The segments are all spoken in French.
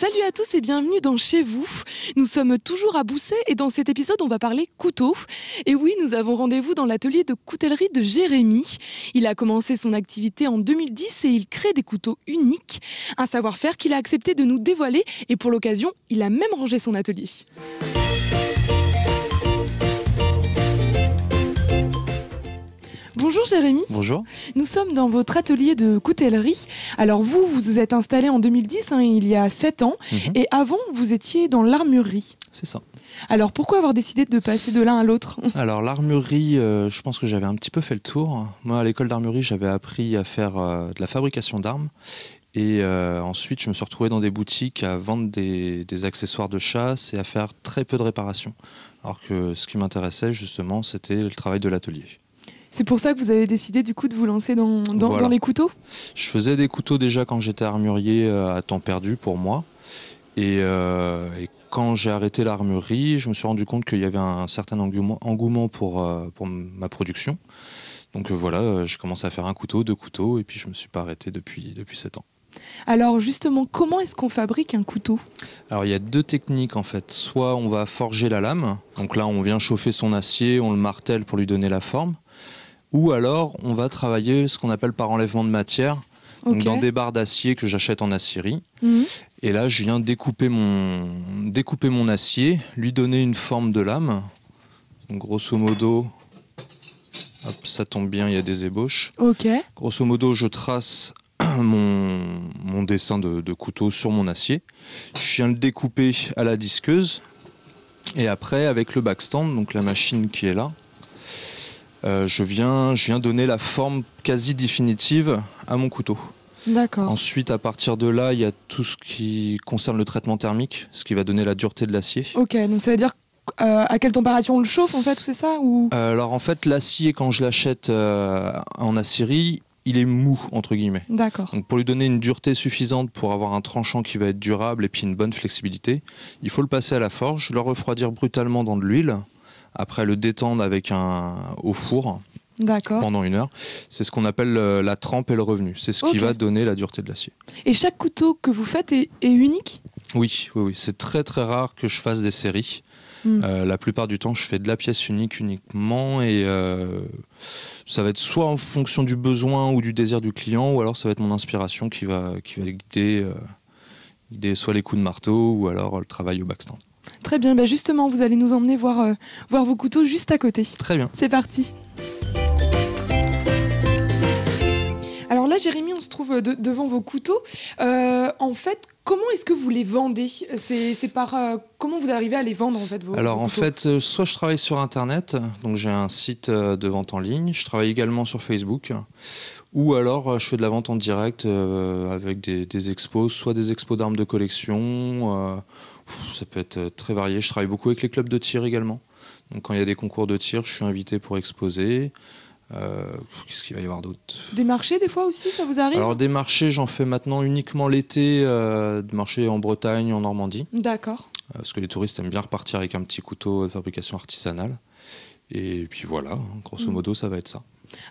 Salut à tous et bienvenue dans Chez vous. Nous sommes toujours à Bousset et dans cet épisode on va parler couteau. Et oui, nous avons rendez-vous dans l'atelier de coutellerie de Jérémy. Il a commencé son activité en 2010 et il crée des couteaux uniques. Un savoir-faire qu'il a accepté de nous dévoiler et pour l'occasion, il a même rangé son atelier. Bonjour Jérémy. Bonjour. Nous sommes dans votre atelier de coutellerie. Alors vous vous êtes installé en 2010, il y a 7 ans. Et avant, vous étiez dans l'armurerie. C'est ça. Alors pourquoi avoir décidé de passer de l'un à l'autre ? Alors l'armurerie, je pense que j'avais un petit peu fait le tour. Moi à l'école d'armurerie, j'avais appris à faire de la fabrication d'armes. Et ensuite, je me suis retrouvé dans des boutiques à vendre des accessoires de chasse et à faire très peu de réparations. Alors que ce qui m'intéressait justement, c'était le travail de l'atelier. C'est pour ça que vous avez décidé du coup de vous lancer dans les couteaux ? Je faisais des couteaux déjà quand j'étais armurier à temps perdu pour moi. Et quand j'ai arrêté l'armurerie, je me suis rendu compte qu'il y avait un certain engouement pour ma production. Donc voilà, j'ai commencé à faire un couteau, 2 couteaux, et puis je ne me suis pas arrêté depuis 7 ans. Alors justement, comment est-ce qu'on fabrique un couteau ? Alors il y a 2 techniques en fait. Soit on va forger la lame, donc là on vient chauffer son acier, on le martèle pour lui donner la forme. Ou alors on va travailler ce qu'on appelle par enlèvement de matière, donc dans des barres d'acier que j'achète en aciérie. Et là je viens découper mon acier, lui donner une forme de lame. Donc, grosso modo, hop, ça tombe bien, il y a des ébauches. Grosso modo je trace mon dessin de couteau sur mon acier. Je viens le découper à la disqueuse. Et après avec le backstand, donc la machine qui est là, je viens donner la forme quasi définitive à mon couteau. D'accord. Ensuite, à partir de là, il y a tout ce qui concerne le traitement thermique, ce qui va donner la dureté de l'acier. Ok, donc ça veut dire à quelle température on le chauffe en fait, c'est ça ou... Alors en fait, l'acier, quand je l'achète en aciérie, il est mou, entre guillemets. D'accord. Donc pour lui donner une dureté suffisante pour avoir un tranchant qui va être durable et puis une bonne flexibilité, il faut le passer à la forge, le refroidir brutalement dans de l'huile, après le détendre au four pendant 1 heure. C'est ce qu'on appelle la trempe et le revenu. C'est ce qui va donner la dureté de l'acier. Et chaque couteau que vous faites est unique ? Oui. C'est très très rare que je fasse des séries. La plupart du temps, je fais de la pièce unique uniquement et ça va être soit en fonction du besoin ou du désir du client, ou alors ça va être mon inspiration qui va guider soit les coups de marteau ou alors le travail au backstand. Très bien, justement, vous allez nous emmener voir vos couteaux juste à côté. Très bien. C'est parti. Alors là, Jérémy, on se trouve devant vos couteaux. En fait, comment est-ce que vous les vendez ? C'est par comment vous arrivez à les vendre en fait vos Alors en couteaux ? fait, soit je travaille sur Internet, donc j'ai un site de vente en ligne. Je travaille également sur Facebook. Ou alors je fais de la vente en direct avec des expos, soit des expos d'armes de collection. Ça peut être très varié. Je travaille beaucoup avec les clubs de tir également. Donc quand il y a des concours de tir, je suis invité pour exposer. Qu'est-ce qu'il va y avoir d'autre ? Des marchés des fois aussi, ça vous arrive ? Alors des marchés, j'en fais maintenant uniquement l'été, des marchés en Bretagne, en Normandie. D'accord. Parce que les touristes aiment bien repartir avec un petit couteau de fabrication artisanale. Et puis voilà, grosso modo, ça va être ça.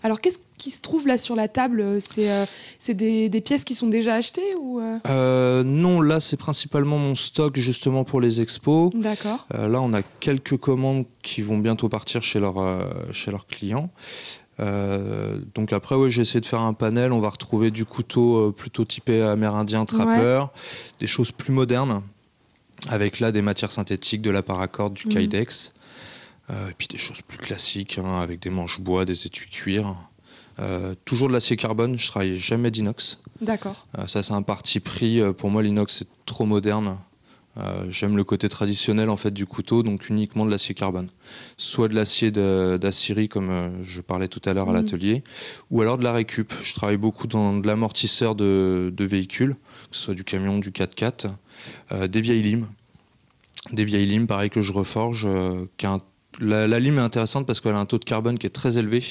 Alors qu'est-ce qui se trouve là sur la table ? C'est des pièces qui sont déjà achetées ou Non, là c'est principalement mon stock justement pour les expos. D'accord. Là on a quelques commandes qui vont bientôt partir chez leurs clients. Donc après j'ai essayé de faire un panel. On va retrouver du couteau plutôt typé amérindien, trappeur, des choses plus modernes avec là des matières synthétiques, de la paracorde, du kydex. Et puis des choses plus classiques avec des manches bois, des étuis cuir. Toujours de l'acier carbone, je travaille jamais d'inox. D'accord. Ça c'est un parti pris. Pour moi l'inox c'est trop moderne. J'aime le côté traditionnel en fait du couteau, donc uniquement de l'acier carbone. Soit de l'acier d'aciérie comme je parlais tout à l'heure à l'atelier, ou alors de la récup. Je travaille beaucoup dans de l'amortisseur de véhicules, que ce soit du camion, du 4x4, des vieilles limes. Des vieilles limes pareil que je reforge, la lime est intéressante parce qu'elle a un taux de carbone qui est très élevé,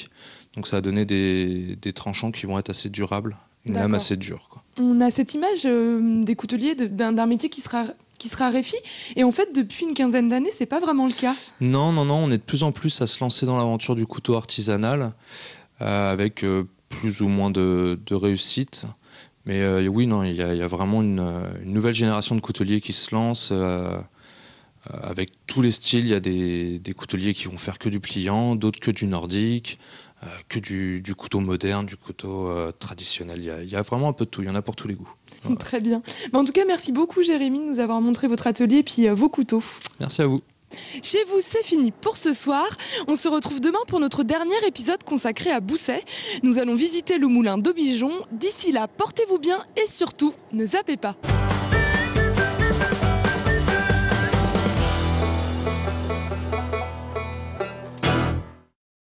donc ça a donné des tranchants qui vont être assez durables, une lame assez dure, quoi. On a cette image des couteliers d'un métier qui se raréfie, et en fait depuis une quinzaine d'années c'est pas vraiment le cas. Non, on est de plus en plus à se lancer dans l'aventure du couteau artisanal avec plus ou moins de réussite. Mais oui, non, il y a vraiment une nouvelle génération de couteliers qui se lance avec tous les styles. Il y a des couteliers qui vont faire que du pliant, d'autres que du nordique, que du couteau moderne, du couteau traditionnel. Il y a vraiment un peu de tout, il y en a pour tous les goûts. Voilà. Très bien. En tout cas, merci beaucoup Jérémy de nous avoir montré votre atelier et vos couteaux. Merci à vous. Chez vous, c'est fini pour ce soir. On se retrouve demain pour notre dernier épisode consacré à Bousset. Nous allons visiter le moulin d'Aubigeon. D'ici là, portez-vous bien et surtout, ne zappez pas.